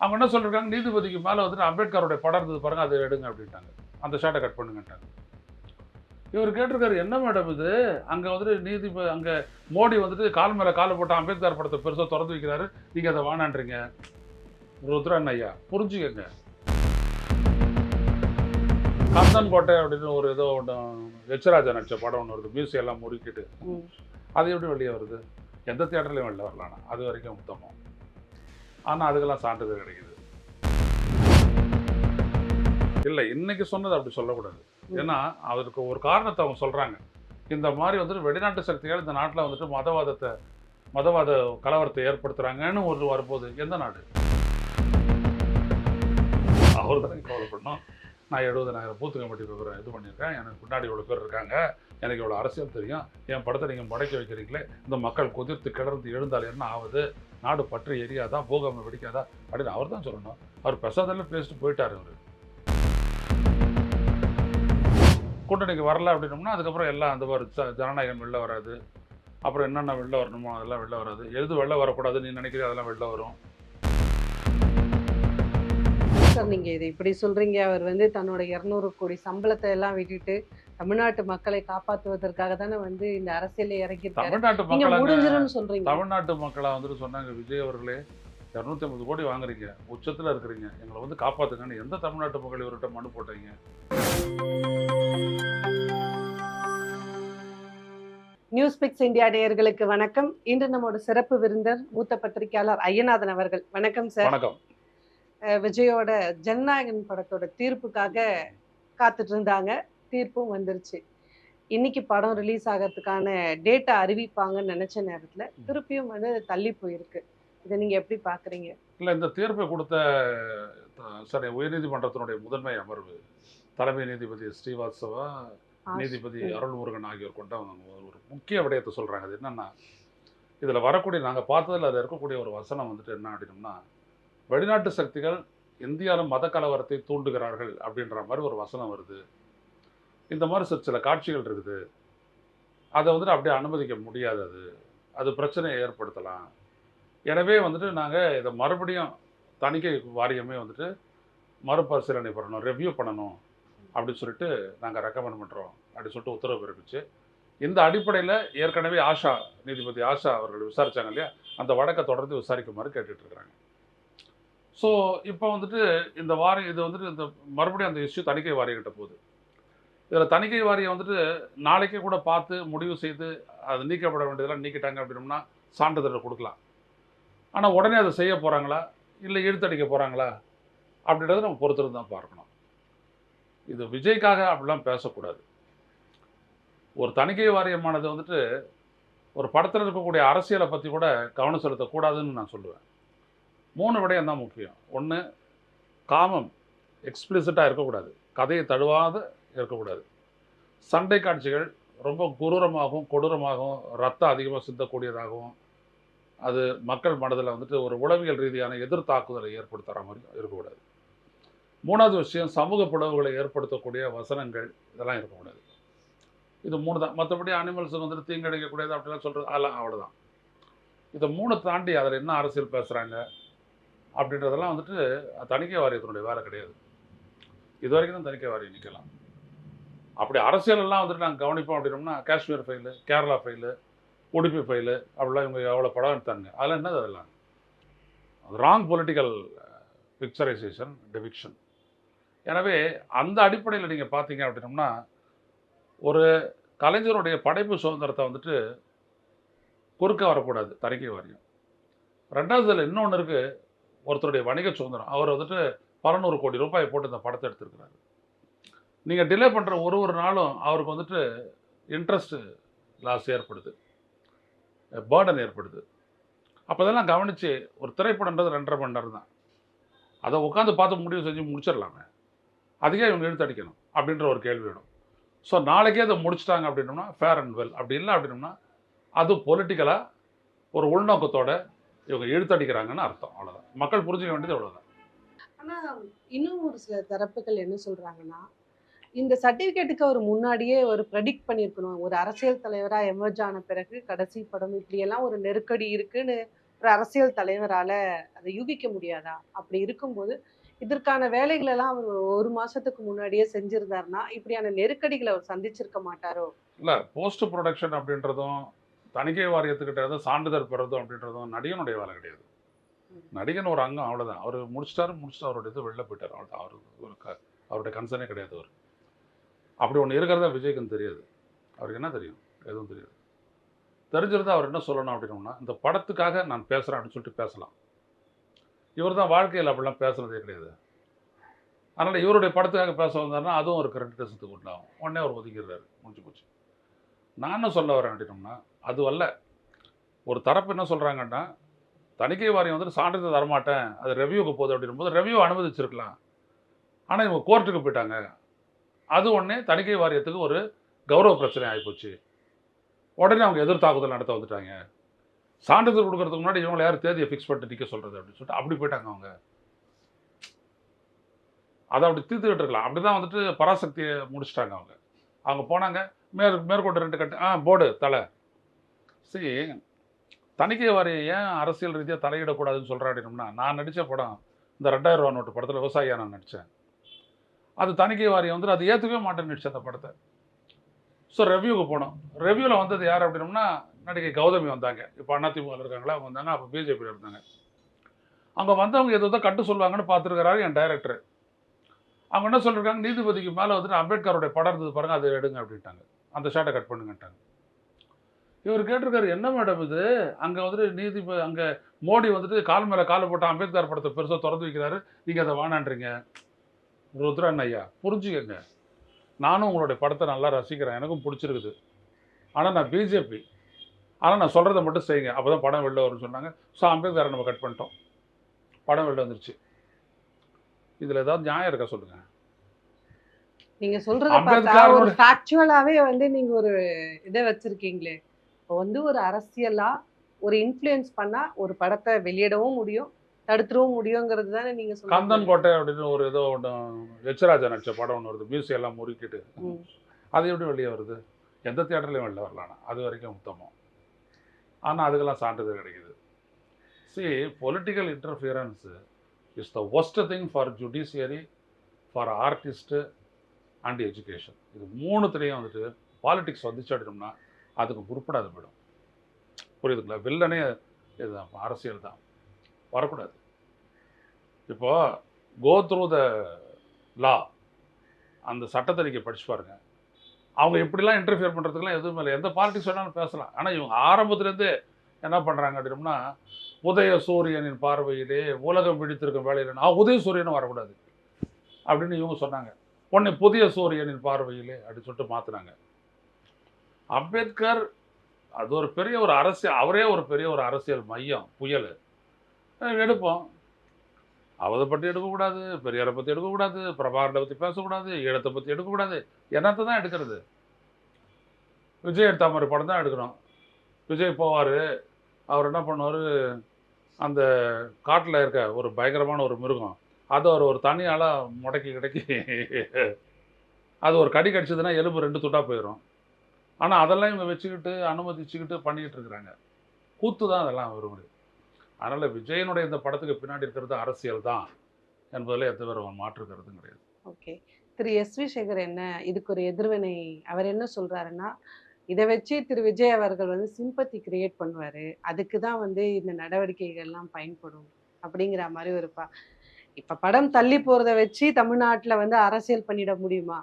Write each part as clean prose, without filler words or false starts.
அவங்க என்ன சொல்லியிருக்காங்க, நீதிபதிக்கு மேலே வந்துட்டு அம்பேத்கருடைய படம் இருந்தது பாருங்கள், அதை எடுங்க அப்படின்ட்டாங்க. அந்த ஷாட்டை கட் பண்ணுங்கன்ட்டாங்க. இவர் கேட்டிருக்காரு, என்ன மேடம் இது? அங்கே வந்துட்டு அங்கே மோடி வந்துட்டு கால் மேலே காலை போட்டு அம்பேத்கர் படத்தை பெருசாக திறந்து வைக்கிறாரு, நீங்கள் அதை வேணான்றீங்க. ருத்ரன் ஐயா புரிஞ்சுக்கங்க. கந்தன் கோட்டை அப்படின்னு ஒரு ஏதோ ஒன்று எச்ராஜா நடிச்ச படம் ஒன்று வருது, மியூசியம் எல்லாம் முறுக்கிட்டு, அது எப்படி வெளியே வருது? எந்த தியேட்டர்லையும் வெளில வரலாம்னா அது வரைக்கும் உத்தமம். ஆனால் அதுக்கெல்லாம் சான்றிதழ் கிடைக்குது. இல்லை, இன்னைக்கு சொன்னது அப்படி சொல்லக்கூடாது. ஏன்னா அதற்கு ஒரு காரணத்தை அவங்க சொல்கிறாங்க. இந்த மாதிரி வந்துட்டு வெளிநாட்டு சக்திகள் இந்த நாட்டில் வந்துட்டு மதவாத கலவரத்தை ஏற்படுத்துகிறாங்கன்னு ஒரு வரும்போது எந்த நாடு? அவர் தானே கவலைப்படணும். நான் 70,000 பூத்து கமிட்டி இது பண்ணியிருக்கேன், எனக்கு பின்னாடி இவ்வளோ பேர் இருக்காங்க, எனக்கு இவ்வளோ அரசியல் தெரியும், என் படத்தை நீங்கள் முடக்கி வைக்கிறீங்களே, இந்த மக்கள் கொதிர்த்து கிளர்ந்து எழுந்தால் என்ன ஆகுது, நாடு பற்றி எரியாதா, பூகம்பம் வெடிக்காதா அப்படின்னு அவர் தான் சொல்லணும். அவர் பிரசாதெல்லாம் பேசிட்டு போயிட்டார். அவர் கூட்டணிக்கு வரல அப்படின்னோம்னா அதுக்கப்புறம் எல்லாம் அந்த ஒரு ஜனநாயகம் வெளில வராது. அப்புறம் என்னென்ன வெளில வரணுமோ அதெல்லாம் வெளில வராது. எது வெளில வரக்கூடாது நீ நினைக்கிறீங்க அதெல்லாம் வெளில வரும். சார், நீங்க இதை இப்படி சொல்றீங்க. அவர் தன்னோட 200 கோடி சம்பளத்தை எல்லாம் விட்டுட்டு தமிழ்நாட்டு மக்களை காப்பாற்றுவதற்காக தானே இந்த அரசியல இறங்கியிருக்காரு. தமிழ்நாட்டு நீங்க மக்கள் முடிஞ்சிரும்னு சொல்றீங்க. தமிழ்நாட்டு மக்களா வந்துட்டு சொன்னாங்க, விஜய் அவர்களே 250 கோடி வாங்குறீங்க, உச்சத்தில் இருக்கிறீங்க, எங்களை காப்பாற்றுங்கன்னு எந்த தமிழ்நாட்டு மக்கள் இவர்கிட்ட மனு போட்டீங்க? நியூஸ் பிக்ஸ் இந்தியா நேயர்களுக்கு வணக்கம். இன்று நம்மோட சிறப்பு விருந்தர் மூத்த பத்திரிகையாளர் ஐயநாதன் அவர்கள். வணக்கம் சார். வணக்கம். விஜயோட ஜனநாயகன் படத்தோட தீர்ப்புக்காக காத்துட்டு இருந்தாங்க. தீர்ப்பும் வந்துருச்சு. இன்னைக்கு படம் ரிலீஸ் ஆகிறதுக்கான டேட்டா அறிவிப்பாங்கன்னு நினைச்ச நேரத்துல திருப்பியும் தள்ளி போயிருக்கு. இதை நீங்க எப்படி பாக்குறீங்க? இல்லை, இந்த தீர்ப்பை கொடுத்த உயர்நீதிமன்றத்தினுடைய முதன்மை அமர்வு தலைமை நீதிபதி ஸ்ரீவாத்சவா, நீதிபதி அருள்முருகன் ஆகியோர் கொண்ட ஒரு முக்கிய விடயத்தை சொல்றாங்க. அது என்னன்னா, இதுல வரக்கூடிய நாங்கள் பார்த்ததில் அதில் இருக்கக்கூடிய ஒரு வசனம் வந்துட்டு என்ன அப்படின்னோம்னா, வெளிநாட்டு சக்திகள் இந்தியாவில் மத கலவரத்தை தூண்டுகிறார்கள் அப்படின்ற மாதிரி ஒரு வசனம் வருது. இந்த மாதிரி சில காட்சிகள் இருக்குது, அதை வந்துட்டு அப்படியே அனுமதிக்க முடியாது, அது பிரச்சனையை ஏற்படுத்தலாம். எனவே வந்துட்டு நாங்கள் இதை மறுபடியும் தணிக்கை வாரியமே வந்துட்டு மறுபரிசீலனை பண்ணணும், ரெவ்யூ பண்ணணும் அப்படின்னு சொல்லிட்டு நாங்கள் ரெக்கமெண்ட் பண்ணுறோம் அப்படின்னு சொல்லிட்டு உத்தரவு பிறப்பிச்சு, இந்த அடிப்படையில் ஏற்கனவே நீதிபதி ஆஷா அவர்கள் விசாரித்தாங்க இல்லையா, அந்த வழக்கை தொடர்ந்து விசாரிக்குமாறு கேட்டுட்ருக்குறாங்க. ஸோ இப்போ வந்துட்டு இந்த இந்த மறுபடியும் அந்த இஷ்யூ தணிக்கை வாரியங்கிட்ட போகுது. இதில் தணிக்கை வாரியம் வந்துட்டு நாளைக்கே கூட பார்த்து முடிவு செய்து அது நீக்கப்பட வேண்டியதெல்லாம் நீக்கிட்டாங்க அப்படின்னோம்னா சான்றிதழ் கொடுக்கலாம். ஆனால் உடனே அதை செய்ய போகிறாங்களா இல்லை இழுத்தடிக்க போகிறாங்களா அப்படின்றத நம்ம பொறுத்திருந்து தான் பார்க்கணும். இது விஜய்க்காக அப்படிலாம் பேசக்கூடாது. ஒரு தணிக்கை வாரியமானது வந்துட்டு ஒரு படத்தில் இருக்கக்கூடிய அரசியலை பற்றி கூட கவனம் செலுத்தக்கூடாதுன்னு நான் சொல்லுவேன். 3 விடயம் தான் முக்கியம். ஒன்று, காமம் எக்ஸ்பிளிசிட்டாக இருக்கக்கூடாது, கதையை தழுவாத இருக்கக்கூடாது. சண்டை காட்சிகள் ரொம்ப குரூரமாகவும் கொடூரமாகவும் ரத்தம் அதிகமாக சிந்தக்கூடியதாகவும் அது மக்கள் மனதில் வந்துட்டு ஒரு உளவியல் ரீதியான எதிர்த்தாக்குதலை ஏற்படுத்துகிற மாதிரி இருக்கக்கூடாது. 3வது விஷயம், சமூக பிளவுகளை ஏற்படுத்தக்கூடிய வசனங்கள் இதெல்லாம் இருக்கக்கூடாது. இது 3 தான். மற்றபடி அனிமல்ஸுக்கு வந்துட்டு தீங்கடிக்கக்கூடியது அப்படிலாம் சொல்கிறது அதெல்லாம் அவ்வளோதான். இதை 3 தாண்டி அதில் என்ன அரசியல் பேசுகிறாங்க அப்படின்றதெல்லாம் வந்துட்டு தணிக்கை வாரியத்தினுடைய வேலை கிடையாது. இது வரைக்கும் தான் தணிக்கை வாரியம் நிற்கலாம். அப்படி அரசியலெல்லாம் வந்துட்டு நாங்கள் கவனிப்போம் அப்படின்னோம்னா, Kashmir file, Kerala file, Udupi file அப்படிலாம் இவங்க எவ்வளோ படம் எடுத்தாங்க, அதெல்லாம் என்னது? அதெல்லாம் ராங் பொலிட்டிக்கல் பிக்சரைசேஷன், டெபிக்ஷன். எனவே அந்த அடிப்படையில் நீங்கள் பார்த்தீங்க அப்படின்னோம்னா, ஒரு கலைஞருடைய படைப்பு சுதந்திரத்தை வந்துட்டு குறுக்க வரக்கூடாது தணிக்கை வாரியம். 2வது இதில் இன்னொன்று இருக்குது, ஒருத்தருடைய வணிக சுதந்திரம். அவர் வந்துட்டு 600 கோடி ரூபாய் போட்டு இந்த படத்தை எடுத்துருக்கிறாரு. நீங்கள் டிலே பண்ணுற ஒரு நாளும் அவருக்கு வந்துட்டு இன்ட்ரெஸ்ட் லாஸ் ஏற்படுது, பேர்டன் ஏற்படுது. அப்போ இதெல்லாம் கவனித்து ஒரு திரைப்படன்றது 2.5 மணி நேரம் தான், அதை உட்காந்து பார்த்து முடிவு செஞ்சு முடிச்சிடலாமே, அதுக்கே இவங்க இழுத்தடிக்கணும் அப்படின்ற ஒரு கேள்வி வேணும். ஸோ நாளைக்கே அதை முடிச்சிட்டாங்க அப்படின்னோம்னா ஃபேர் அண்ட் வெல். அப்படி இல்லை அப்படின்னோம்னா அது பொலிட்டிக்கலாக ஒரு உள்நோக்கத்தோட இவங்க இழுத்தடிக்கிறாங்கன்னு அர்த்தம். அவ்வளோதான், மக்கள் புரிஞ்சுக்க வேண்டியது அவ்வளோதான். ஆனால் இன்னும் ஒரு சில தரப்புகள் என்ன சொல்கிறாங்கன்னா, இந்த சர்டிஃபிகேட்டுக்கு அவர் முன்னாடியே ஒரு ப்ரெடிக்ட் பண்ணியிருக்கணும். ஒரு அரசியல் தலைவராக எமர்ஜ் ஆன பிறகு கடைசி படம் இப்படியெல்லாம் ஒரு நெருக்கடி இருக்குன்னு ஒரு அரசியல் தலைவரால அதை யூகிக்க முடியாதா? அப்படி இருக்கும்போது இதற்கான வேலைகள் எல்லாம் அவர் ஒரு மாசத்துக்கு முன்னாடியே செஞ்சிருந்தாருன்னா இப்படியான நெருக்கடிகளை அவர் சந்திச்சிருக்க மாட்டாரோ? இல்லை, போஸ்ட் ப்ரொடக்ஷன் அப்படின்றதும் தணிக்கை வாரியத்துக்கிட்ட ஏதோ சான்றிதழ் பெறதும் அப்படின்றதும் நடிகனுடைய வேலை கிடையாது. நடிகன் ஒரு அங்கம், அவ்வளோதான். அவர் முடிச்சுட்டு அவருடைய இது வெளில போயிட்டார், அவ்வளோதான். அவருடைய கன்சர்னே கிடையாது. அவர் அப்படி ஒன்று இருக்கிறதா விஜய்க்குன்னு தெரியாது. அவருக்கு என்ன தெரியும்? எதுவும் தெரியாது. தெரிஞ்சிருந்தா அவர் என்ன சொல்லணும் அப்படின்னோம்னா, இந்த படத்துக்காக நான் பேசுகிறேன் அப்படின்னு சொல்லிட்டு பேசலாம். இவர் தான் வாழ்க்கையில் அப்படிலாம் பேசுனதே கிடையாது. அதனால் இவருடைய படத்துக்காக பேச வந்தாருன்னா அதுவும் ஒரு கிரெடிட்டிசத்துக்கு உண்டாகும். உடனே அவர் ஒதுக்கிடுறாரு, முடிஞ்சு போச்சு. நான் என்ன சொல்ல வரேன் அப்படின்னோம்னா, அது அல்ல. ஒரு தரப்பு என்ன சொல்கிறாங்கன்னா, தணிக்கை வாரியம் வந்துட்டு சான்றிதழ் தரமாட்டேன், அது ரெவ்யூக்கு போகுது அப்படின்னும்போது ரெவ்யூ அனுமதிச்சிருக்கலாம். ஆனால் இவங்க கோர்ட்டுக்கு போயிட்டாங்க. அது உடனே தணிக்கை வாரியத்துக்கு ஒரு கௌரவ பிரச்சனை ஆகிப்போச்சு. உடனே அவங்க எதிர்த்தாக்குதல் நடத்த வந்துட்டாங்க. சான்றிதழ் கொடுக்கறதுக்கு முன்னாடி இவங்களை யார் தேதியை ஃபிக்ஸ் பண்ணிட்டு நிற்க சொல்கிறது அப்படின்னு சொல்லிட்டு அப்படி போயிட்டாங்க அவங்க. அதை அப்படி தீர்த்துக்கிட்டு இருக்கலாம். அப்படி தான் வந்துட்டு பராசக்தியை முடிச்சிட்டாங்க அவங்க. அவங்க போனாங்க, மேற்கொண்டு 2 கட்டு போர்டு தலை. சரி, தணிக்கை வாரியம் ஏன் அரசியல் ரீதியாக தலையிடக்கூடாதுன்னு சொல்கிறேன் அப்படின்னோம்னா, நான் நடித்த படம் இந்த 2000 ரூபா நோட்டு படத்தில் விவசாயியாக நான் நடித்தேன். அது தணிக்கை வாரியம் வந்துட்டு அதை ஏற்றுக்கவே மாட்டேன்னு நடிச்சேன் அந்த படத்தை. ஸோ ரெவ்யூக்கு போனோம். ரெவ்யூவில் வந்தது யார் அப்படின்னோம்னா, நடிகை கௌதமி வந்தாங்க. இப்போ அதிமுகவில் இருக்காங்களா, அவங்க வந்தாங்க. அப்போ பிஜேபியில் இருந்தாங்க. அங்கே வந்தவங்க ஏதோ கட்டு சொல்லுவாங்கன்னு பார்த்துருக்கிறாரு என் டைரக்டர். அவங்க என்ன சொல்லியிருக்காங்க, நீதிபதிக்கு மேலே வந்துட்டு அம்பேத்கருடைய படம் இருந்தது பாருங்கள், அதை எடுங்க அப்படின்ட்டாங்க. அந்த ஷாட்டை கட் பண்ணுங்கன்ட்டாங்க. இவர் கேட்டிருக்காரு, என்ன மேடம் இது? அங்கே வந்துட்டு அங்கே மோடி வந்துட்டு கால் மேலே காலை போட்டு அம்பேத்கர் படத்தை பெருசாக திறந்து வைக்கிறாரு, நீங்கள் அதை வானான்றீங்க. ருத்ரன் ஐயா, புரிஞ்சுக்கங்க. நானும் உங்களுடைய படத்தை நல்லா ரசிக்கிறேன், எனக்கும் பிடிச்சிருக்குது. ஆனால் நான் பிஜேபி. ஆனால் நான் சொல்கிறத மட்டும் செய்யுங்க, அப்போ தான் படம் வெளில வரும்னு சொன்னாங்க. ஸோ அம்பேத்கரை நம்ம கட் பண்ணிட்டோம், படம் வெளில வந்துருச்சு. இதில் ஏதாவது நியாயம் இருக்கா சொல்லுங்க? நீங்க சொல்றத பார்த்தா ஒரு ஃபேக்சுவலாவே நீங்க ஒரு இதை வச்சிருக்கீங்களே. இப்போ ஒரு அரசியலா ஒரு இன்ஃப்ளூயன்ஸ் பண்ணா ஒரு படத்தை வெளியிடவும் முடியும், தடுத்துடவும் முடியுங்கிறது தானே நீங்க சொல்றீங்க. கந்தன் கோட்டை அப்படின்னு ஒரு ஏதோ ஒன்று எச்ராஜா நடிச்ச படம் ஒன்று வருது, மியூசியம் எல்லாம் முறுக்கிட்டு. அது எப்படி வெளியே வருது? எந்த தியேட்டர்லையும் வெளில வரலானா, அது வரைக்கும் உத்தமம். ஆனால் அதுக்கெல்லாம் சான்றிதழ் கிடைக்குது. C, political interference is the worst thing for judiciary, for artist and education. இது 3த்துலேயும் வந்துட்டு பாலிடிக்ஸ் வந்துச்சு அப்படின்னோம்னா அதுக்கு குறிப்பிடாது போயிடும். புரியுதுங்களா? வில்லனே இதுதான், அரசியல் தான், வரக்கூடாது. இப்போது கோ த்ரூ த லா, அந்த சட்டத்தை நீங்கள் படிச்சு பாருங்க. அவங்க இப்படிலாம் இன்டர்ஃபியர் பண்ணுறதுக்குலாம் எதுவும் இல்லை. எந்த பாலிட்டிக்ஸ் வேணாலும் பேசலாம். ஆனால் இவங்க ஆரம்பத்துலேருந்தே என்ன பண்ணுறாங்க அப்படின்னோம்னா, உதய சூரியனின் பார்வையிலே உலகம் பிடித்திருக்கும் வேலையில் உதய சூரியனும் வரக்கூடாது அப்படின்னு இவங்க சொன்னாங்க. உடனே புதிய சூரியனின் பார்வையிலே அப்படின்னு சொல்லிட்டு மாற்றினாங்க. அம்பேத்கர் அது ஒரு பெரிய ஒரு அரசியல், அவரே ஒரு பெரிய ஒரு அரசியல் மையம், புயல். எடுப்போம், அவரை பற்றி எடுக்கக்கூடாது, பெரியாரை பற்றி எடுக்கக்கூடாது, பிரபாகரனை பற்றி பேசக்கூடாது, ஈழத்தை பற்றி எடுக்கக்கூடாது. என்னத்தை தான் எடுக்கிறது? விஜய் எடுத்த மாதிரி படம் தான் எடுக்கணும். விஜய் போவார், அவர் என்ன பண்ணுவார், அந்த காட்டில் இருக்க ஒரு பயங்கரமான ஒரு மிருகம், அதை அவர் ஒரு தனியால் முடக்கி அது ஒரு கடி கடிச்சதுன்னா எலும்பு 2 துண்டாக போயிடும். ஆனால் அதெல்லாம் இவங்க வச்சுக்கிட்டு அனுமதிச்சுக்கிட்டு பண்ணிக்கிட்டு இருக்கிறாங்க. கூத்து தான் அதெல்லாம் வருவது. அதனால் விஜயனுடைய இந்த படத்துக்கு பின்னாடி இருக்கிறது அரசியல் தான் என்பதில் எந்த ஒரு மாற்று கருத்தும் கிடையாது. ஓகே, திரு எஸ்.வி. சேகர் இதுக்கு ஒரு எதிர்வினை அவர் என்ன சொல்றாருன்னா, இதை வச்சு திரு விஜய் அவர்கள் சிம்பத்தி கிரியேட் பண்ணுவாரு, அதுக்கு தான் இந்த நடவடிக்கைகள்லாம் பயன்படும் அப்படிங்கிற மாதிரி இப்ப படம் தள்ளி போறத வச்சு தமிழ்நாட்டில் அரசியல் பண்ணிட முடியுமா?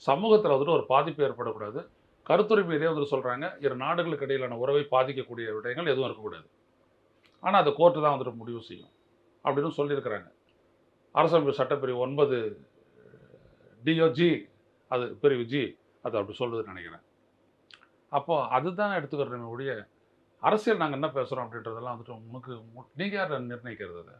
சமூகத்தில் ஒரு பாதிப்பு ஏற்படக்கூடாது. கருத்துரிமை இதே சொல்கிறாங்க, 2 நாடுகளுக்கு இடையிலான உறவை பாதிக்கக்கூடிய விடயங்கள் எதுவும் இருக்கக்கூடாது. ஆனால் அது கோர்ட்டு தான் முடிவு செய்யும் அப்படின்னு சொல்லியிருக்கிறாங்க. அரசமைப்பு சட்டப்பிரிவு 9 DOG, அது பிரிவு G, அது அப்படி சொல்லுதுன்னு நினைக்கிறேன். அப்போது அதுதான் எடுத்துக்கிறோமே ஒழிய அரசியல் நாங்கள் என்ன பேசுகிறோம் அப்படின்றதெல்லாம் உனக்கு நீங்கள் யார் நிர்ணயிக்கிறது? அதை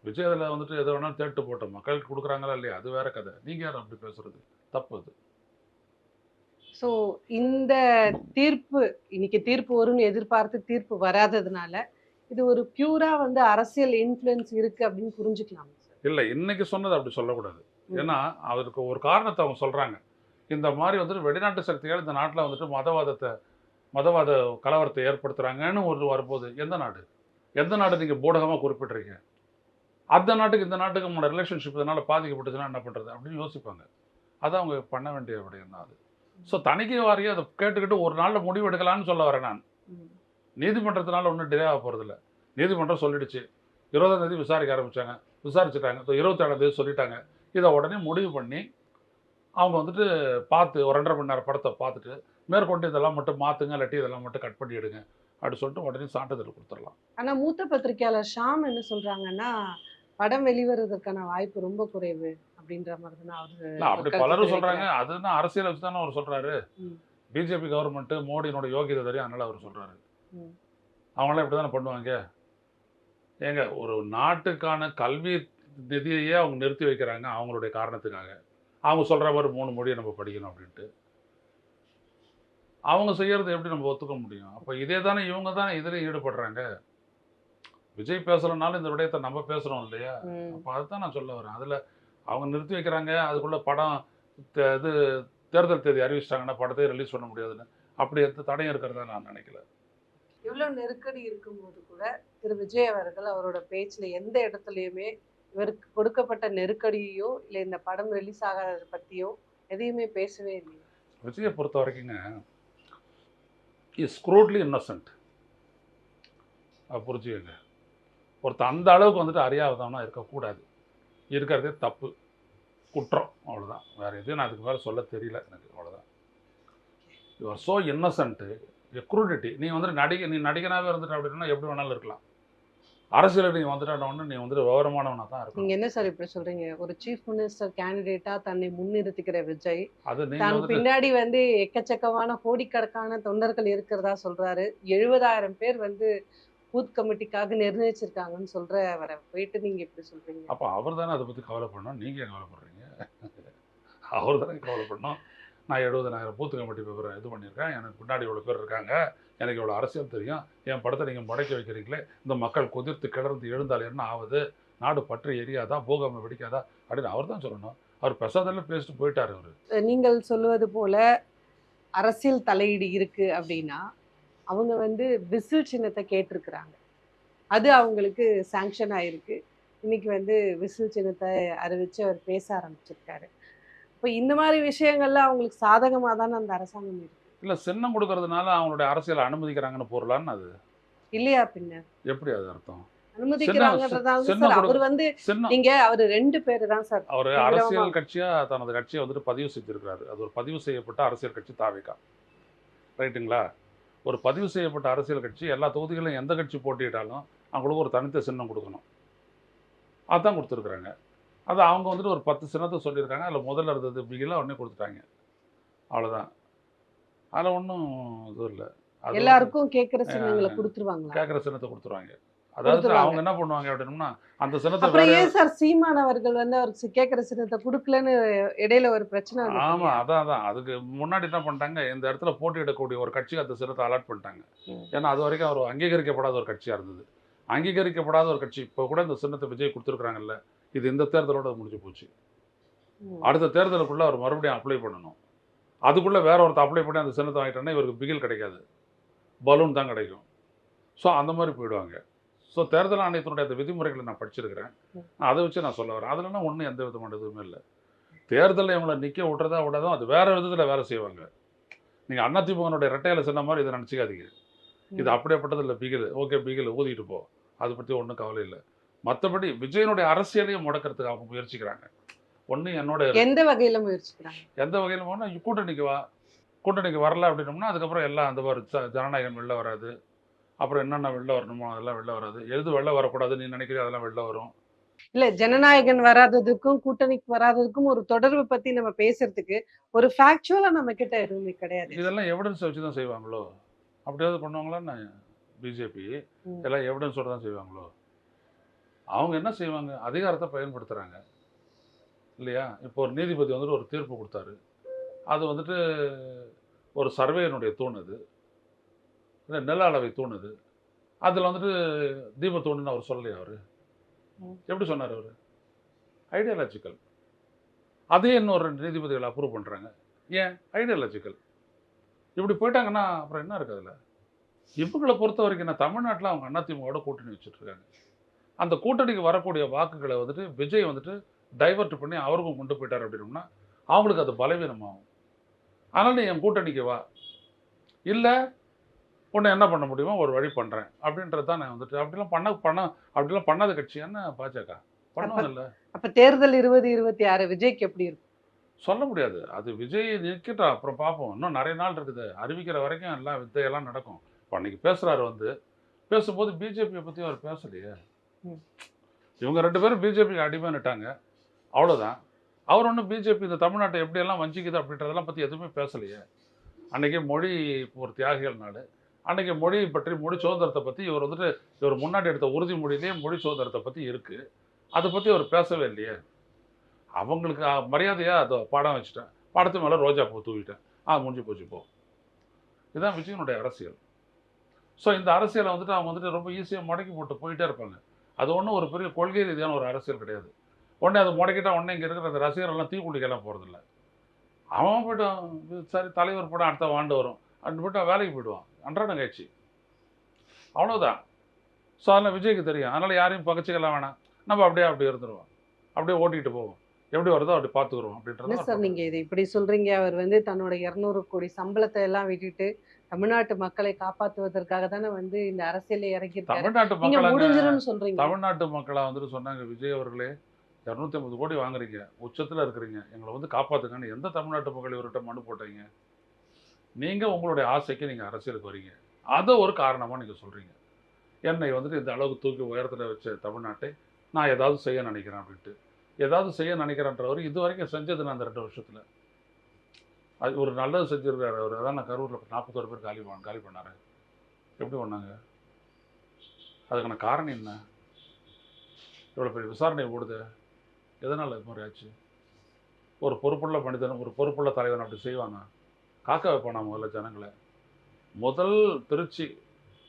விஜய் அதில் எதை வேணாலும் தேட்டு போட்டோம், மக்களுக்கு கொடுக்குறாங்களா இல்லையா, அது வேற கதை. நீங்கள் யார் அப்படி பேசுறது? தப்பு அது. ஸோ இந்த தீர்ப்பு, இன்னைக்கு தீர்ப்பு வரும்னு எதிர்பார்த்து தீர்ப்பு வராததுனால இது ஒரு பியூரா அரசியல் இன்ஃப்ளூயன்ஸ் இருக்கு அப்படின்னு புரிஞ்சுக்கலாம். இல்லை, இன்னைக்கு சொன்னது அப்படி சொல்லக்கூடாது. ஏன்னா அதற்கு ஒரு காரணத்தை அவங்க சொல்கிறாங்க. இந்த மாதிரி வெளிநாட்டு சக்திகள் இந்த நாட்டில் மதவாதத்தை மதவாத கலவரத்தை ஏற்படுத்துகிறாங்கன்னு ஒரு வரும்போது எந்த நாடு நீங்கள் பூடகமாக குறிப்பிட்றீங்க? அந்த நாட்டுக்கு இந்த நாட்டுக்கு நம்மளோட ரிலேஷன்ஷிப் இதனால் பாதிக்கப்பட்டுச்சுன்னா என்ன பண்ணுறது அப்படின்னு யோசிப்பாங்க. அதான் அவங்க பண்ண வேண்டிய விடயம் தான் அது. ஸோ தணிக்கை வாரியம் அதை கேட்டுக்கிட்டு ஒரு நாளில் முடிவு எடுக்கலான்னு சொல்ல வரேன் நான். நீதிமன்றத்தினால ஒன்றும் டிலே ஆக போகிறதில்ல. நீதிமன்றம் சொல்லிடுச்சு, 20ஆம் தேதி விசாரிக்க ஆரம்பித்தாங்க, விசாரிச்சுட்டாங்க, 27ஆம் தேதி சொல்லிட்டாங்க. இதை உடனே முடிவு பண்ணி அவங்க வந்துட்டு பார்த்து ஒரு 2.5 மணி நேரம் படத்தை பார்த்துட்டு மேற்கொண்டு இதெல்லாம் மட்டும் மாற்றுங்க, இல்லாட்டி இதெல்லாம் மட்டும் கட் பண்ணி எடுங்க அப்படின்னு சொல்லிட்டு உடனே சான்றிதழ் கொடுத்துடலாம். ஆனா மூத்த பத்திரிகையாளர் ஷாம் என்ன சொல்றாங்கன்னா, படம் வெளிவருவதற்கான வாய்ப்பு ரொம்ப குறைவு அப்படின்ற மாதிரி தான் அவரு அப்படி கருத்து பலரும் சொல்றாங்க. தெரிவிக்கிறார். அதுதான் அரசியல் வச்சு தானே அவர் சொல்றாரு. ம். பிஜேபி கவர்மெண்ட் மோடியினோட யோகியதை தெரியும், அதனால அவர் சொல்றாரு. ம். அவங்களாம் இப்படி தானே பண்ணுவாங்க. ஏங்க ஒரு நாட்டுக்கான கல்வி நிதியையே அவங்க நிறுத்தி வைக்கிறாங்க அவங்களுடைய காரணத்துக்காக. அவங்க சொல்ற மாதிரி 3 மொழியை நம்ம படிக்கணும் அப்படின்ட்டு. அவங்க செய்யறது எப்படி நம்ம ஒத்துக்க முடியும்? அப்போ இதே தானே இவங்க தானே இதில் ஈடுபடுறாங்க. விஜய் பேசலனாலும் இந்த விடயத்தை நம்ம பேசுறோம் இல்லையா? ம். அப்போ அதுதான் நான் சொல்ல வரேன். அதில் அவங்க நிறுத்தி வைக்கிறாங்க, அதுக்குள்ள படம் இது தேர்தல் தேதி அறிவிச்சிட்டாங்கன்னா படத்தை ரிலீஸ் பண்ண முடியாதுன்னு. அப்படி எந்த தடையும் இருக்கிறதா நான் நினைக்கல. இவ்வளவு நெருக்கடி இருக்கும்போது கூட திரு விஜய் அவர்கள் அவரோட பேச்சுல எந்த இடத்துலயுமே இவருக்கு கொடுக்கப்பட்ட நெருக்கடியோ இல்ல இந்த படம் ரிலீஸ் ஆகாததை பத்தியோ எதையுமே பேசவே இல்லையா? விஜயை பொறுத்த வரைக்குங்க இஸ் க்ரூட்லி இன்னசென்ட். புரிஞ்சுக்கங்க. ஒருத்தர் அந்த அளவுக்கு வந்துட்டு அறியாதவனா இருக்கக்கூடாது. இருக்கிறதே தப்பு, குற்றம், அவ்வளோதான். வேறு எதுவும் நான் அதுக்கு மேலே சொல்ல தெரியல எனக்கு, அவ்வளோதான். You are so innocent, crudity. நீ வந்துட்டு நீ நடிகனாகவே இருந்துட்டு அப்படின்னா எப்படி வேணாலும் இருக்கலாம். அரசியலில் நீ வந்துட்டானோன்னு நீ வந்துட்டு விவரமானவனா தான் இருக்கும். நீங்க என்ன சார் இப்படி சொல்றீங்க? ஒரு சீஃப் மினிஸ்டர் கேண்டிடேட்டா தன்னை முன்னிறுத்திக்கிற விஜய் அது நீங்க தன் வந்துட்டு பின்னாடி வந்து எக்கச்சக்கமான கோடிக்கணக்கான தொண்டர்கள் இருக்கிறதா சொல்றாரு. 70,000 பேர் வந்து பூத் கமிட்டிக்காக நிர்ணயிச்சிருக்காங்கன்னு சொல்றவரை போயிட்டு நீங்க இப்படி சொல்றீங்க? அப்போ அவர் தானே அதை பற்றி கவலைப்படணும். நீங்கள் ஏன் கவலைப்படுறீங்க? அவர் தானே கவலைப்படணும். நான் 70,000 பூத்து கமிட்டி பேப்பரை இது பண்ணியிருக்கேன், எனக்கு பின்னாடி இவ்வளோ பேர் இருக்காங்க, எனக்கு இவ்வளோ அரசியல் தெரியும், என் படத்தை நீங்கள் முடக்கி வைக்கிறீங்களே, இந்த மக்கள் கொதிர்த்து கிளர்ந்து எழுந்தால் என்ன ஆகுது, நாடு பற்றி எரியாதா, பூகம்பம் வெடிக்காதா அப்படின்னு அவர் தான் சொல்லணும். அவர் பெசாதெல்லாம் பேசிட்டு போயிட்டார் அவர். நீங்கள் சொல்லுவது போல அரசியல் தலையீடு இருக்கு அப்படின்னா அவங்க வந்து விசில் சின்னத்தை கேட்டிருக்கிறாங்க. அது அவங்களுக்கு சாங்ஷன் ஆயிருக்கு. இன்னைக்கு வந்து விசில் சின்னத்தை அறிவிச்சு அவர் பேச ஆரம்பிச்சிருக்காரு. இப்போ இந்த மாதிரி விஷயங்கள்ல அவங்களுக்கு சாதகமாக தானே அந்த அரசாங்கம் இருக்கு. இல்லை சின்னம் கொடுக்கறதுனால அவங்களுடைய அரசியலை அனுமதிக்கிறாங்கன்னு போடலான்னு அது இல்லையா? பின்ன எப்படி அது அர்த்தம்? அனுமதிக்கிறாங்கன்றதால சின்னம் சார் அவர் வந்து சின்னம் நீங்க அவர் 2 பேர் தான் சார் அவர் அரசியல் கட்சியாக தனது கட்சியை வந்துட்டு பதிவு செஞ்சிருக்கிறாரு. அது ஒரு பதிவு செய்யப்பட்ட அரசியல் கட்சி தாவேகா, ரைட்டுங்களா? ஒரு பதிவு செய்யப்பட்ட அரசியல் கட்சி எல்லா தொகுதிகளிலும் எந்த கட்சி போட்டியிட்டாலும் அவங்களுக்கு ஒரு தனித்த சின்னம் கொடுக்கணும். அதுதான் கொடுத்துருக்குறாங்க. அது அவங்க வந்துட்டு ஒரு 10 சின்னத்தை சொல்லியிருக்காங்க. அதில் முதல்ல இருந்தது பிகில உடனே கொடுத்துட்டாங்க, அவ்வளோதான். அதில் ஒன்றும் இது இல்லை. அது எல்லாருக்கும் கேட்கிற சின்னங்களை கொடுத்துருவாங்களா? கேட்குற சின்னத்தை கொடுத்துருவாங்க. அதாவது அவங்க என்ன பண்ணுவாங்க அப்படின்னா அந்த சின்னத்தை அப்புறம் ஏன் சார் சீமான் அவர்கள் வந்து அவருக்கு கேட்கிற சின்னத்தை கொடுக்கலன்னு இடையில ஒரு பிரச்சனை வந்து? ஆமாம், அதான் அதுக்கு முன்னாடி என்ன பண்ணிட்டாங்க, இந்த இடத்துல போட்டியிடக்கூடிய ஒரு கட்சிக்கு அந்த சின்னத்தை அலாட் பண்ணிட்டாங்க. ஏன்னா அது வரைக்கும் அவர் அங்கீகரிக்கப்படாத ஒரு கட்சியாக இருந்தது. அங்கீகரிக்கப்படாத ஒரு கட்சி இப்போ கூட இந்த சின்னத்தை விஜய் கொடுத்துருக்குறாங்கல்ல, இது இந்த தேர்தலோட முடிஞ்சு போச்சு. அடுத்த தேர்தலுக்குள்ளே அவர் மறுபடியும் அப்ளை பண்ணணும். அதுக்குள்ளே வேற ஒருத்தர் அப்ளை பண்ணி அந்த சின்னத்தை வாங்கிட்டோன்னா இவருக்கு பிகில் கிடைக்காது, பலூன் தான் கிடைக்கும். ஸோ அந்த மாதிரி போயிடுவாங்க. ஸோ தேர்தல் ஆணையத்தினுடைய அந்த விதிமுறைகளை நான் படிச்சிருக்கிறேன். அதை வச்சு நான் சொல்ல வரேன். அதுலலாம் ஒன்றும் எந்த விதமான இதுவுமே இல்லை. தேர்தலில் இவங்களை நிற்க விட்றதா விடாதான் அது வேறு விதத்தில் வேலை செய்வாங்க. நீங்கள் அதிமுகனுடைய ரெட்டையில சொன்ன மாதிரி இதை நினச்சிக்காதீங்க. இது அப்படியேப்பட்டது இல்லை. பிகில் ஓகே, பிகில் ஊதிட்டு போ, அதை பற்றி ஒன்றும் கவலை இல்லை. மற்றபடி விஜயனுடைய அரசியலையும் முடக்கிறதுக்கு அவங்க முயற்சிக்கிறாங்க. ஒன்று என்னோட எந்த வகையில் முயற்சிக்கிறாங்க? எந்த வகையில் போனால் கூட்டணிக்கு வரல அப்படின்னோம்னா அதுக்கப்புறம் எல்லாம் அந்த மாதிரி ஜனநாயகம் வெளில வராது. அப்புறம் என்னென்ன வெளில வரணுமோ அதெல்லாம் வெளில வராது. எது வெளில வரக்கூடாது நீ நினைக்கிறீங்க அதெல்லாம் வெளில வரும். இல்ல ஜனநாயகன் வராததுக்கும் கூட்டணிக்கு வராததுக்கும் ஒரு தொடர்பு பத்தி நம்ம பேசுறதுக்கு ஒரு ஃபேக்சுவலா நம்ம கிட்ட எதுவுமே கிடையாது. இதெல்லாம் எவிடன்ஸ் வச்சு தான் செய்வாங்களோ? அப்படியாவது பண்ணுவாங்களான்னு பிஜேபி எல்லாம் எவிடன்ஸோடு தான் செய்வாங்களோ? அவங்க என்ன செய்வாங்க, அதிகாரத்தை பயன்படுத்துகிறாங்க இல்லையா? இப்போ ஒரு நீதிபதி வந்துட்டு ஒரு தீர்ப்பு கொடுத்தாரு. அது வந்துட்டு ஒரு சர்வேயினுடைய தூண், அது நில அளவை தூண், அது அதில் வந்துட்டு தீபத்தூணுன்னு அவர் சொல்லலையா? அவர் எப்படி சொன்னார்? அவர் ஐடியாலஜிக்கல். அதே இன்னொரு நீதிபதிகள் அப்ரூவ் பண்ணுறாங்க. ஏன் ஐடியாலஜிக்கல்? இப்படி போயிட்டாங்கன்னா அப்புறம் என்ன இருக்குது அதில்? இவங்களை பொறுத்த வரைக்கும் நான் தமிழ்நாட்டில் அவங்க அதிமுகவோட கூட்டணி வச்சுட்டு இருக்காங்க. அந்த கூட்டணிக்கு வரக்கூடிய வாக்குகளை வந்துட்டு விஜய் வந்துட்டு டைவர்ட் பண்ணி அவருக்கும் கொண்டு போயிட்டார் அப்படின்னோம்னா அவங்களுக்கு அது பலவீனமாகும். அதனால் நீ என் கூட்டணிக்கு வா, இல்லை உன்னை என்ன பண்ண முடியுமோ ஒரு வழி பண்ணுறேன் அப்படின்றது தான் நான் வந்துட்டு அப்படிலாம் பண்ணாத கட்சி என்ன பாஜக பண்ணுவாங்கல்ல. அப்ப தேர்தல் 2026 விஜய்க்கு எப்படி இருக்கும்? சொல்ல முடியாது. அது விஜய் நிற்கட்டும், அப்புறம் பார்ப்போம். இன்னும் நிறைய நாள் இருக்குது. அறிவிக்கிற வரைக்கும் எல்லாம் வித்தையெல்லாம் நடக்கும். இப்போ அன்னைக்கு பேசுகிறாரு வந்து, பேசும்போது பிஜேபியை பற்றி அவர் பேசலையே. இவங்க 2 பேரும் பிஜேபிக்கு அடிமைன்னுட்டாங்க, அவ்வளோதான். அவர் ஒன்றும் பிஜேபி இந்த தமிழ்நாட்டை எப்படியெல்லாம் வஞ்சிக்குது அப்படின்றதெல்லாம் பற்றி எதுவுமே பேசலையே. அன்றைக்கி மொழி ஒரு தியாகிகள் நாடு. அன்றைக்கி மொழி பற்றி, மொழி சுதந்திரத்தை பற்றி இவர் வந்துட்டு இவர் முன்னாடி எடுத்த உறுதிமொழியிலேயே மொழி சுதந்திரத்தை பற்றி இருக்குது. அதை பற்றி அவர் பேசவே இல்லையே. அவங்களுக்கு மரியாதையாக அதை பாடம் வச்சுட்டேன், பாடத்து மேலே ரோஜா பூ தூவிட்டேன், முடிஞ்சு போச்சு போ. இதுதான் விஜயனுடைய அரசியல். ஸோ இந்த அரசியலை வந்துட்டு அவங்க வந்துட்டு ரொம்ப ஈஸியாக முடக்கி போட்டு போயிட்டே இருப்பாங்க. அது ஒன்றும் ஒரு பெரிய கொள்கை ரீதியான ஒரு அரசியல் கிடையாது. உடனே அதை முடக்கிட்டா உடனே இங்கே இருக்கிற அந்த ரசிகர்கள்லாம் தீக்குளிக்கெல்லாம் போகிறதில்ல. அவன் போய்ட்டு சரி தலைவர் படம் அடுத்த ஆண்டு வரும் அப்படின்னு போய்ட்டு வேலைக்கு போயிடுவான். அன்றாடம் கட்சி அவ்வளோதான். ஸோ அதனால் விஜய்க்கு தெரியும். அதனால் யாரையும் பகச்சிக்கலாம் வேணாம், நம்ம அப்படியே இருந்துருவோம், அப்படியே ஓட்டிகிட்டு போவோம், எப்படி வருதோ அப்படி பார்த்துக்குறோம் அப்படின்றது. சார் நீங்க இதை இப்படி சொல்றீங்க, அவர் வந்து தன்னோட 200 கோடி சம்பளத்தை எல்லாம் விட்டுட்டு தமிழ்நாட்டு மக்களை காப்பாற்றுவதற்காக தானே வந்து இந்த அரசியல இறங்கியிருக்காரு. தமிழ்நாட்டு நீங்க மக்களை முடிஞ்சிரும்னு சொல்றீங்க. தமிழ்நாட்டு மக்களை வந்துட்டு சொன்னாங்க, விஜய் அவர்களே 250 கோடி வாங்குறீங்க, உச்சத்தில் இருக்கிறீங்க, எங்களை வந்து காப்பாற்றுங்கன்னு எந்த தமிழ்நாட்டு மக்கள் இவர்கிட்ட மனு போட்டீங்க? நீங்கள் உங்களுடைய ஆசைக்கு நீங்கள் அரசியலுக்கு வரீங்க, அதை ஒரு காரணமாக நீங்கள் சொல்கிறீங்க. என்னை வந்துட்டு இந்த அளவுக்கு தூக்கி உயரத்தில் வச்ச தமிழ்நாட்டை நான் ஏதாவது செய்ய நினைக்கிறேன் அப்படின்ட்டு. ஏதாவது செய்ய நினைக்கிறேன்றவர் இது வரைக்கும் செஞ்சது நான் அந்த 2 வருஷத்தில் அது ஒரு நல்லது செஞ்சுருக்காரு அவர். அதான் நான் கரூரில் 41 பேர் காலி பண்ணார். எப்படி பண்ணாங்க? அதுக்கான காரணம் என்ன? இவ்வளோ பெரிய விசாரணை ஓடுது, எதனால் இது மாதிரி ஆச்சு? ஒரு பொறுப்புள்ள மனிதன், ஒரு பொறுப்புள்ள தலைவன் அப்படி செய்வானா? காக்க வைப்பானா முதல்ல ஜனங்களை? முதல் திருச்சி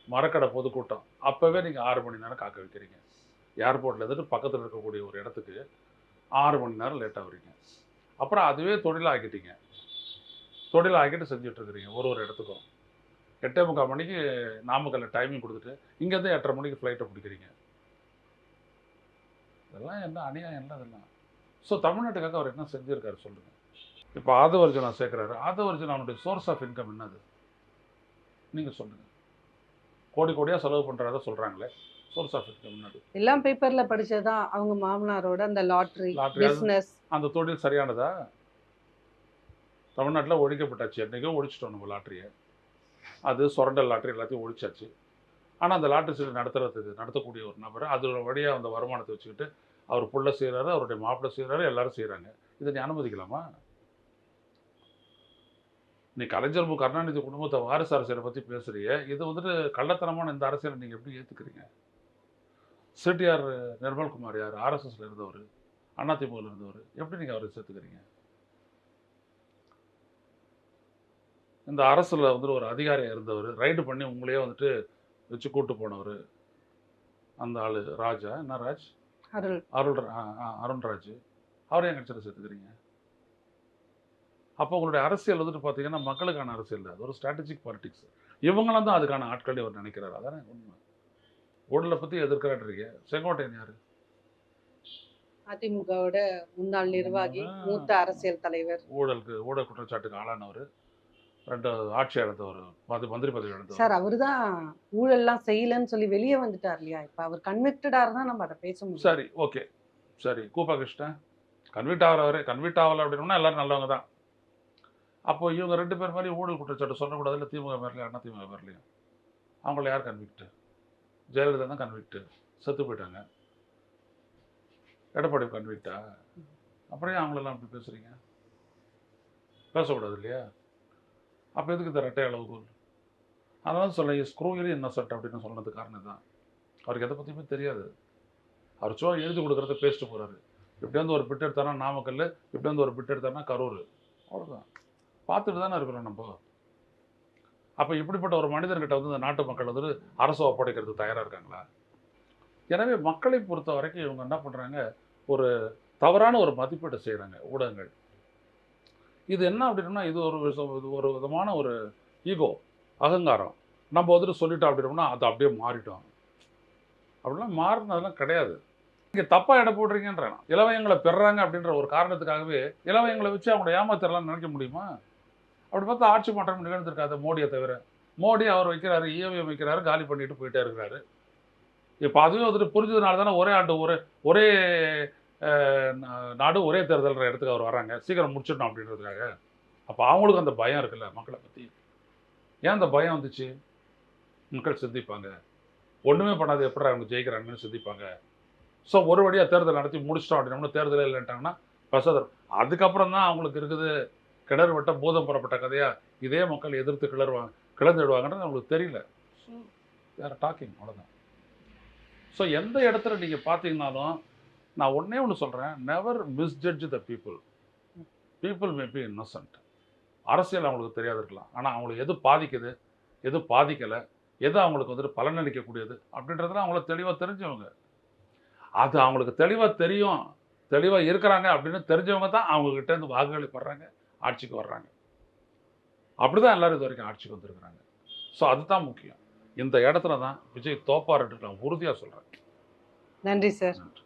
மரக்கடை பொதுக்கூட்டம் அப்போவே நீங்கள் 6 மணி நேரம் காக்க வைக்கிறீங்க. ஏர்போர்ட்டில் இருந்துட்டு பக்கத்தில் இருக்கக்கூடிய ஒரு இடத்துக்கு 6 மணி நேரம் லேட்டாக வரீங்க. அப்புறம் அதுவே தொழிலாக்கிட்டீங்க. தொழிலாக்கிட்டு செஞ்சுட்ருக்கிறீங்க ஒரு இடத்துக்கும். 8:45 மணிக்கு நாமக்கல்லில் டைமிங் கொடுத்துட்டு இங்கேருந்து 8:30 மணிக்கு ஃப்ளைட்டை பிடிக்கிறீங்க. இதெல்லாம் என்ன அநியாயம் இல்லை இதெல்லாம். ஸோ தமிழ்நாட்டுக்காக அவர் என்ன செஞ்சுருக்காரு சொல்லுங்கள். இப்போ ஆதவர்ஜனா சேர்க்குறாரு. ஆதவர்ஜனா அவனுடைய சோர்ஸ் ஆஃப் இன்கம் என்னது நீங்கள் சொல்லுங்கள். கோடி கோடியாக செலவு பண்ணுறதா சொல்கிறாங்களே, சோர்ஸ் ஆஃப் இன்கம் என்னது? எல்லாம் பேப்பரில் படித்ததான். அவங்க மாமனாரோட அந்த லாட்ரி பிஸ்னஸ், அந்த தொழில் சரியானதா? தமிழ்நாட்டில் ஒழிக்கப்பட்டாச்சு. என்றைக்கோ ஒழிச்சிட்டோம் நம்ம லாட்ரியை. அது சுரண்டல் லாட்ரி எல்லாத்தையும் ஒழிச்சாச்சு. ஆனால் அந்த லாட்ரி சீட்டு நடத்தக்கூடிய ஒரு நபர் அதோட வழியாக அந்த வருமானத்தை வச்சுக்கிட்டு அவர் புள்ள செய்கிறாரு, அவருடைய மாப்பிள்ளை செய்கிறாரு, எல்லாரும் செய்கிறாங்க. இதை நீ அனுமதிக்கலாமா? நீ கலைஞர் கருணாநிதி குடும்பத்தை வாரிசு அரசியலை பற்றி பேசுகிறீங்க. இது வந்துட்டு கள்ளத்தனமான இந்த அரசியலை நீங்கள் எப்படி ஏற்றுக்கிறீங்க? சிடிஆர் நிர்மல்குமார் யார்? ஆர்எஸ்எஸ்ல இருந்தவர், அதிமுகவில் இருந்தவர். எப்படி நீங்கள் அவரை சேர்த்துக்கிறீங்க? இந்த அரசில் வந்துட்டு ஒரு அதிகாரியாக இருந்தவர், ரைடு பண்ணி உங்களையே வந்துட்டு வச்சு கூட்டு போனவர் அந்த ஆள் ராஜா, என்ன ராஜ், அருண்ராஜ், அவரையும் கட்சியில் சேர்த்துக்கிறீங்க. அப்போ உங்களுடைய அரசியல் வந்துட்டு பார்த்தீங்கன்னா மக்களுக்கான அரசியல், அது ஒரு ஸ்ட்ராட்டஜிக் பாலிடிக்ஸ். இவங்களாம் தான் அதுக்கான ஆட்கள் இவர் நினைக்கிறார். அதானே உண்மை. ஊழலை பற்றி எதிர்க்கிறான்றீங்க. செங்கோட்டையன் யார்? அதிமுகவோட முன்னாள் நிர்வாகி, மூத்த அரசியல் தலைவர், ஊழல் குற்றச்சாட்டுக்கு ஆளானவர், 2 ஆட்சி இழந்தவர், மந்திரி பதவி இழந்தவர். சார் அவர் தான் ஊழல்லாம் செய்யலன்னு சொல்லி வெளியே வந்துட்டார் இல்லையா? இப்போ அவர் கன்விக்டடாக தான் நம்ம அதை பேச முடியும். சரி, ஓகே, சரி. கூப்பா கிருஷ்ணன் கன்விக்ட் ஆகலை அப்படின்னா எல்லாரும் நல்லவங்க தான். அப்போ இவங்க 2 பேர் மாதிரி ஊழல் குற்றச்சாட்டு சொல்லக்கூடாது இல்லை? திமுக மேலேயும் அதிமுக மேலேயும் அவங்கள யார் கன்விக்ட்? ஜெயலலிதா தான் கன்விக்ட், செத்து போயிட்டாங்க. எடப்பாடி கன்விக்டா? அப்படியே அவங்களெல்லாம் அப்படி பேசுகிறீங்க? பேசக்கூடாது இல்லையா? அப்போ எதுக்கு இந்த ரெட்டை அளவுகோல்? அதனால சொல்ல ஸ்க்ரூவிலே இன்னசென்ட் அப்படின்னு சொன்னது காரணம் தான். அவருக்கு எதை பற்றியுமே தெரியாது. அவர் சும்மா எழுதி கொடுக்குறத பேசிட்டு போகிறாரு. இப்படி வந்து ஒரு பிட் எடுத்தானா நாமக்கல், இப்படி வந்து ஒரு பிட் எடுத்தானா கரூர், அவ்வளோதான். பார்த்துட்டு தானே இருக்கிறோம் நம்ம. அப்போ இப்படிப்பட்ட ஒரு மனிதர்கிட்ட வந்து இந்த நாட்டு மக்கள் வந்து அரசு ஒப்படைக்கிறதுக்கு தயாராக இருக்காங்களா? எனவே மக்களை பொறுத்த வரைக்கும் இவங்க என்ன பண்ணுறாங்க, ஒரு தவறான ஒரு மதிப்பீட்டை செய்கிறாங்க ஊடகங்கள். இது என்ன அப்படின்னா, இது ஒரு விதமான ஒரு ஈகோ, அகங்காரம். நம்ம வந்துட்டு சொல்லிட்டோம் அப்படின்னோம்னா அது அப்படியே மாறிட்டோம். அப்படிலாம் மாறினதெல்லாம் கிடையாது. நீங்க தப்பா எடை போடுறீங்கன்றேன். இளவயங்களை பெறுறாங்க அப்படின்ற ஒரு காரணத்துக்காகவே இளவயங்களை வச்சு அவங்கள ஏமாத்திரலாம்னு நினைக்க முடியுமா? அப்படி பார்த்தா ஆட்சி மாற்றம் நிகழ்ந்திருக்காது மோடியை தவிர. மோடி அவர் வைக்கிறாரு, இஎம்ஐ வைக்கிறாரு, காலி பண்ணிட்டு போயிட்டே இருக்கிறாரு. இப்போ அதுவே வந்துட்டு புரிஞ்சதுனால தானே ஒரே ஆண்டு ஒரே நாடு ஒரே தேர்தல்ன்ற இடத்துக்கு அவர் வராங்க. சீக்கிரம் முடிச்சிடணும் அப்படின்றதுக்காக. அப்போ அவங்களுக்கு அந்த பயம் இருக்குல்ல மக்களை பற்றி. ஏன் அந்த பயம் வந்துச்சு? மக்கள் சிந்திப்பாங்க. ஒன்றுமே பண்ணாது எப்படி அவங்க ஜெயிக்கிறாங்கன்னு சிந்திப்பாங்க. ஸோ ஒரு வழியாக தேர்தல் நடத்தி முடிச்சிட்டோம் அப்படின்னா தேர்தலே இல்லைன்ட்டாங்கன்னா பசதர். அதுக்கப்புறம் தான் அவங்களுக்கு இருக்குது கிணறு வட்ட பூதம் புறப்பட்ட கதையாக இதே மக்கள் எதிர்த்து கிளர்ந்துடுவாங்கன்றது அவங்களுக்கு தெரியல. ஸோ வேறு டாக்கிங் அவ்வளோதான். ஸோ எந்த இடத்துல நீங்கள் பார்த்தீங்கன்னாலும் நான் ஒன்றே ஒன்று சொல்கிறேன், never misjudge the people. People may be innocent. அரசியல் அவங்களுக்கு தெரியாது இருக்கலாம், ஆனால் அவங்களுக்கு எது பாதிக்குது, எது பாதிக்கலை, எது அவங்களுக்கு வந்துட்டு பலனளிக்கக்கூடியது அப்படின்றதுலாம் அவங்களுக்கு தெளிவாக தெரிஞ்சவங்க. அது அவங்களுக்கு தெளிவாக தெரியும், தெளிவாக இருக்கிறாங்க அப்படின்னு தெரிஞ்சவங்க தான் அவங்கக்கிட்டேருந்து வாக்குகளை பெறாங்க, ஆட்சிக்கு வர்றாங்க. அப்படி தான் எல்லோரும் இது வரைக்கும் ஆட்சிக்கு வந்திருக்கிறாங்க. ஸோ அதுதான் முக்கியம். இந்த இடத்துல தான் விஜய் தோப்பாருன்னு நான் உறுதியாக சொல்கிறேன். நன்றி சார். நன்றி.